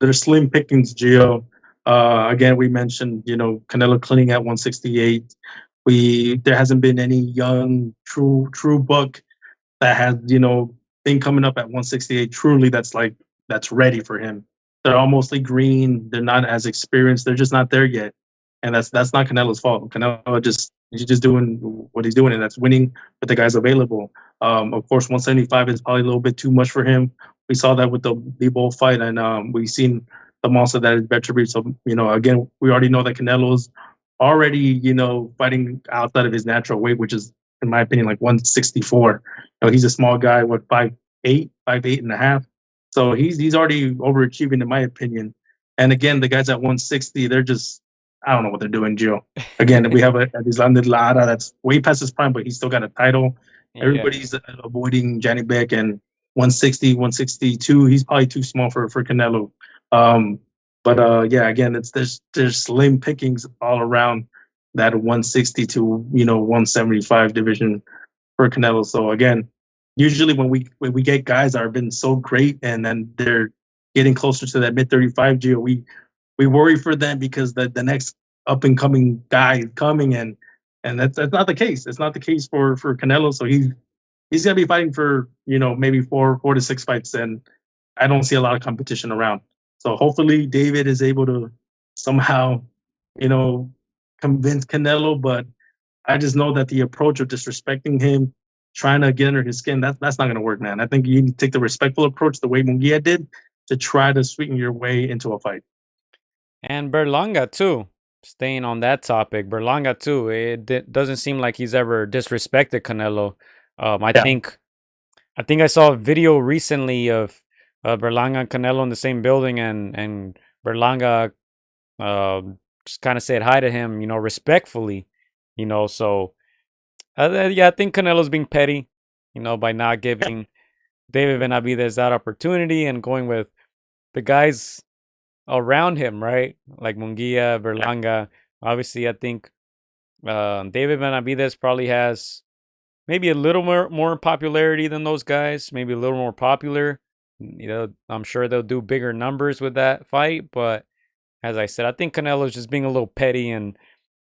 they're slim pickings, Gio. Again, we mentioned, Canelo cleaning at 168. There hasn't been any young, true buck that has, thing coming up at 168. Truly, that's ready for him. They're all mostly green. They're not as experienced. They're just not there yet, and that's not Canelo's fault. Canelo he's just doing what he's doing, and that's winning with the guys available. Of course, 175 is probably a little bit too much for him. We saw that with the Bebo fight, and we've seen the monster that is Beterbiev. So, again, we already know that Canelo's already, fighting outside of his natural weight, which is, in my opinion, like 164. He's a small guy, what, 5'8", 5'8.5". So he's already overachieving, in my opinion. And again, the guys at 160, they're just, I don't know what they're doing, Joe. Again, we have a Islanded Lara that's way past his prime, but he's still got a title. Yeah. Everybody's avoiding Johnny Beck, and 160, 162. He's probably too small for Canelo. But yeah, again, there's slim pickings all around that 160 to 175 division for Canelo. So again, usually when we get guys that have been so great and then they're getting closer to that mid 35 geo, we worry for them because the next up and coming guy is coming, and that's not the case. It's not the case for Canelo. So he's gonna be fighting for maybe four to six fights, and I don't see a lot of competition around. So hopefully David is able to somehow you know convince Canelo, but I just know that the approach of disrespecting him, trying to get under his skin, that's not going to work, man. I think you need to take the respectful approach the way Munguia did to try to sweeten your way into a fight. And Berlanga too. Staying on that topic, Berlanga too. Doesn't seem like he's ever disrespected Canelo. I Yeah. think I saw a video recently of Berlanga and Canelo in the same building, and Berlanga uh, just kind of said hi to him, respectfully, So yeah, I think Canelo's being petty, by not giving David Benavidez that opportunity and going with the guys around him, right? Like Munguia, Berlanga. Obviously, I think David Benavidez probably has maybe a little more popularity than those guys. Maybe a little more popular. I'm sure they'll do bigger numbers with that fight. But as I said, I think Canelo's just being a little petty and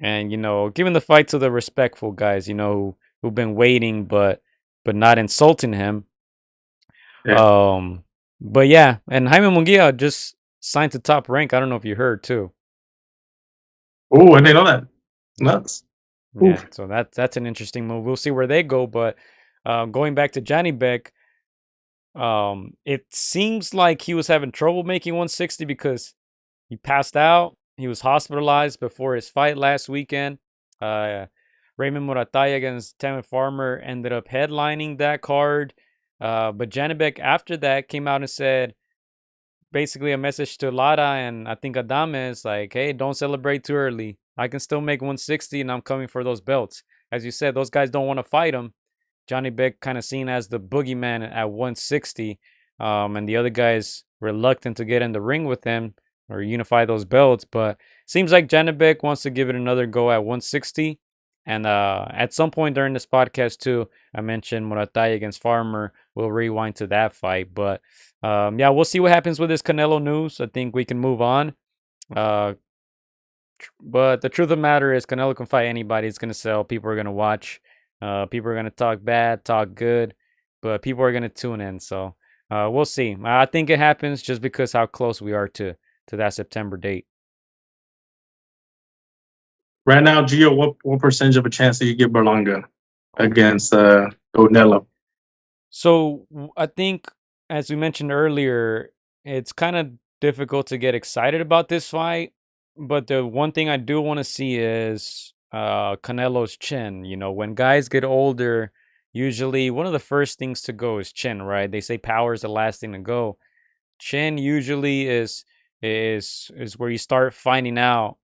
giving the fight to the respectful guys. Who've been waiting, but not insulting him. Yeah. Um, but yeah, and Jaime Munguia just signed to Top Rank. I don't know if you heard too. Oh, I didn't know that. Nuts. Yeah, Oof. so that's an interesting move. We'll see where they go. But going back to Johnny Beck, it seems like he was having trouble making 160 because he passed out. He was hospitalized before his fight last weekend. Uh, Raymond Murataya against Tammy Farmer ended up headlining that card. But Johnny Beck after that came out and said basically a message to Lara and I think Adames like, hey, don't celebrate too early. I can still make 160 and I'm coming for those belts. As you said, those guys don't want to fight him. Johnny Beck kind of seen as the boogeyman at 160, and the other guys reluctant to get in the ring with him or unify those belts. But seems like Johnny Beck wants to give it another go at 160. And at some point during this podcast too, I mentioned Muratay against Farmer. We'll rewind to that fight, but yeah, we'll see what happens with this Canelo news. I think we can move on. Uh, but the truth of the matter is, Canelo can fight anybody. It's gonna sell. People are gonna watch. People are gonna talk bad, talk good, but people are gonna tune in. So we'll see. I think it happens just because how close we are to that September date. Right now, Gio, what percentage of a chance do you give Berlanga against Odella? So I think, as we mentioned earlier, it's kind of difficult to get excited about this fight. But the one thing I do want to see is Canelo's chin. When guys get older, usually one of the first things to go is chin, right? They say power is the last thing to go. Chin usually is where you start finding out,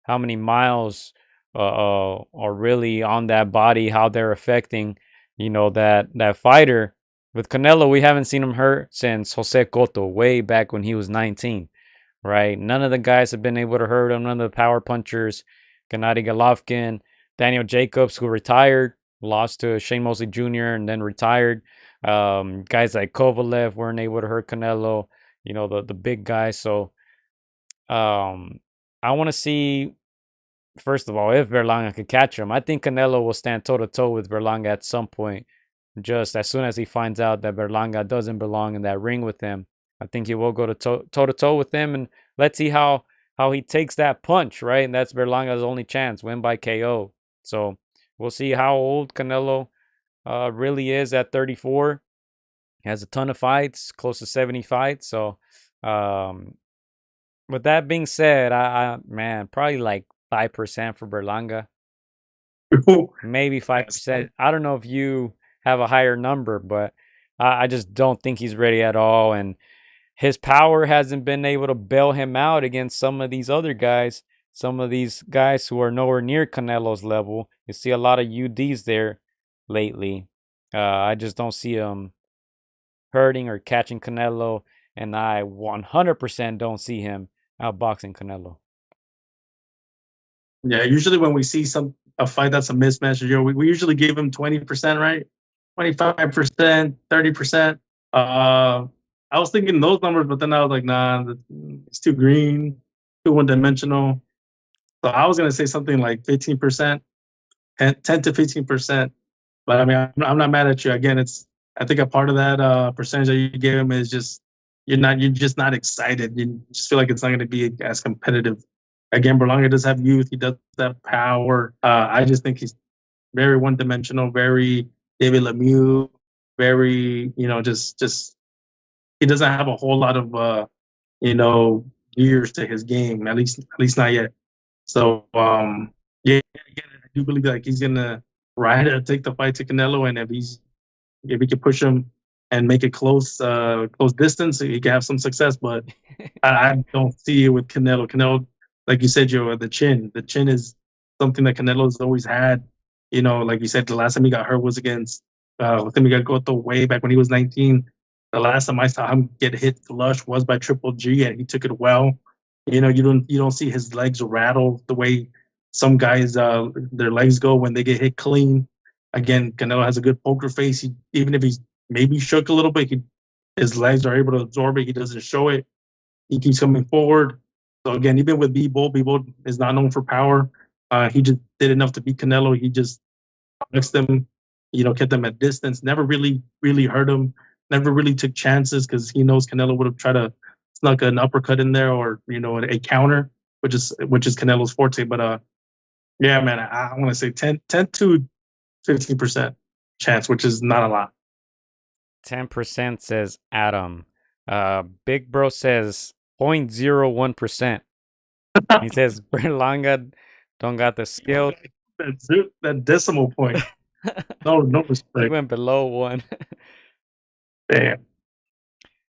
how many miles are really on that body, how they're affecting, that fighter. With Canelo, we haven't seen him hurt since Jose Cotto, way back when he was 19, right? None of the guys have been able to hurt him. None of the power punchers, Gennady Golovkin, Daniel Jacobs, who retired, lost to Shane Mosley Jr. and then retired. Guys like Kovalev weren't able to hurt Canelo. the big guys. So um, I want to see, first of all, if Berlanga could catch him. I think Canelo will stand toe to toe with Berlanga at some point. Just as soon as he finds out that Berlanga doesn't belong in that ring with him, I think he will go to toe to toe with him, and let's see how he takes that punch, right? And that's Berlanga's only chance, win by KO. So we'll see how old Canelo really is at 34. He has a ton of fights, close to 70 fights. So um, with that being said, I man, probably like 5% for Berlanga, maybe 5%. I don't know if you have a higher number, but I just don't think he's ready at all. And his power hasn't been able to bail him out against some of these other guys, some of these guys who are nowhere near Canelo's level. You see a lot of UDs there lately. I just don't see him hurting or catching Canelo, and I 100% don't see him outboxing Canelo. Yeah, usually when we see a fight that's a mismatch, we usually give him 20%, right? 25%, 30%. I was thinking those numbers, but then I was like, nah, it's too green, too one dimensional. So I was gonna say something like 15%, 10 to 15%. But I mean, I'm not mad at you. Again, I think a part of that percentage that you gave him is just you're just not excited. You just feel like it's not going to be as competitive. Again, Berlanga does have youth. He does have power. I just think he's very one dimensional, very David Lemieux, very just he doesn't have a whole lot of you know years to his game. At least not yet. So yeah, again, I do believe like he's gonna ride or take the fight to Canelo, and if he can push him and make it close distance, he can have some success. But I don't see it with Canelo. Canelo, like you said, Joe, the chin is something that Canelo's always had. Like you said, the last time he got hurt was against with him. He got Goto way back when he was 19. The last time I saw him get hit flush was by Triple G, and he took it well. You don't see his legs rattle the way some guys their legs go when they get hit clean. Again, Canelo has a good poker face. Even if he's maybe shook a little bit, his legs are able to absorb it. He doesn't show it. He keeps coming forward. So again, even with Bebo is not known for power. He just did enough to beat Canelo. He just mixed them, kept them at distance. Never really, really hurt him. Never really took chances because he knows Canelo would have tried to snuck an uppercut in there or a counter, which is Canelo's forte. But yeah, man, I want to say 10 to 15% chance, which is not a lot. 10% says Adam. Big Bro says 0.01%. He says Berlanga don't got the skill. That decimal point. No He respect. went below 1. Damn.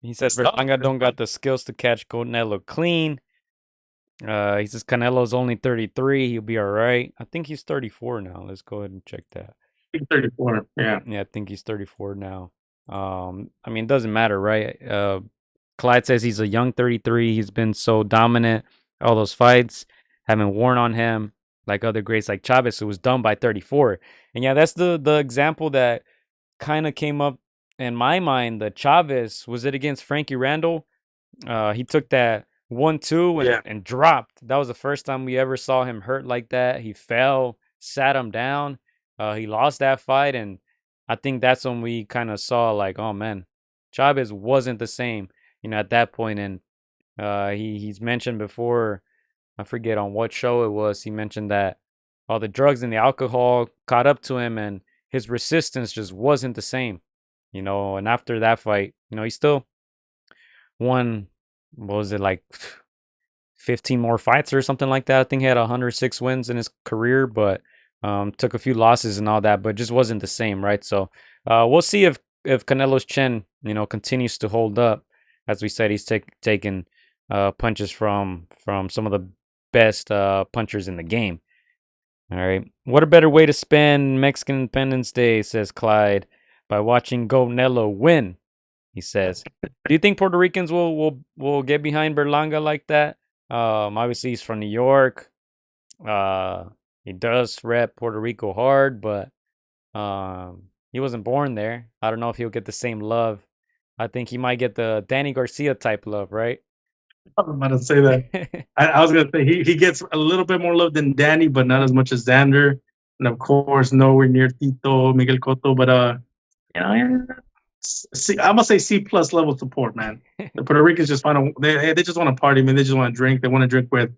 He said It's tough. Berlanga don't got the skills to catch Canelo clean. He says Canelo's only 33. He'll be all right. I think he's 34 now. Let's go ahead and check that. 34. Yeah. Yeah, I think he's 34 now. I mean, it doesn't matter, right? Clyde says he's a young 33. He's been so dominant. All those fights haven't worn on him like other greats like Chavez, who was done by 34. And yeah, that's the example that kind of came up in my mind. The Chavez, was it against Frankie Randall? He took that 1-2 Yeah. and dropped. That was the first time we ever saw him hurt like that. He fell, sat him down. He lost that fight, and I think that's when we kind of saw like, oh man, Chavez wasn't the same, at that point. And he's mentioned before, I forget on what show it was. He mentioned that all the drugs and the alcohol caught up to him, and his resistance just wasn't the same, And after that fight, he still won. What was it, like 15 more fights or something like that? I think he had 106 wins in his career, but took a few losses and all that, but just wasn't the same, right? So we'll see if Canelo's chin, continues to hold up. As we said, he's taking punches from some of the best punchers in the game. All right. What a better way to spend Mexican Independence Day, says Clyde, by watching Canelo win. He says, "Do you think Puerto Ricans will get behind Berlanga like that? Obviously he's from New York. He does rep Puerto Rico hard, but he wasn't born there. I don't know if he'll get the same love I think he might get the Danny Garcia type love, right? I was about to say that. I was gonna say he gets a little bit more love than Danny, but not as much as Xander, and of course nowhere near Tito, Miguel Cotto. But you know, I'm gonna say C plus level support, man. The Puerto Ricans just want to they just want to party, man. They just want to drink. They want to drink with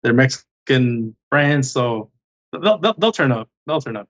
their Mexican friends, so they'll turn up. They'll turn up.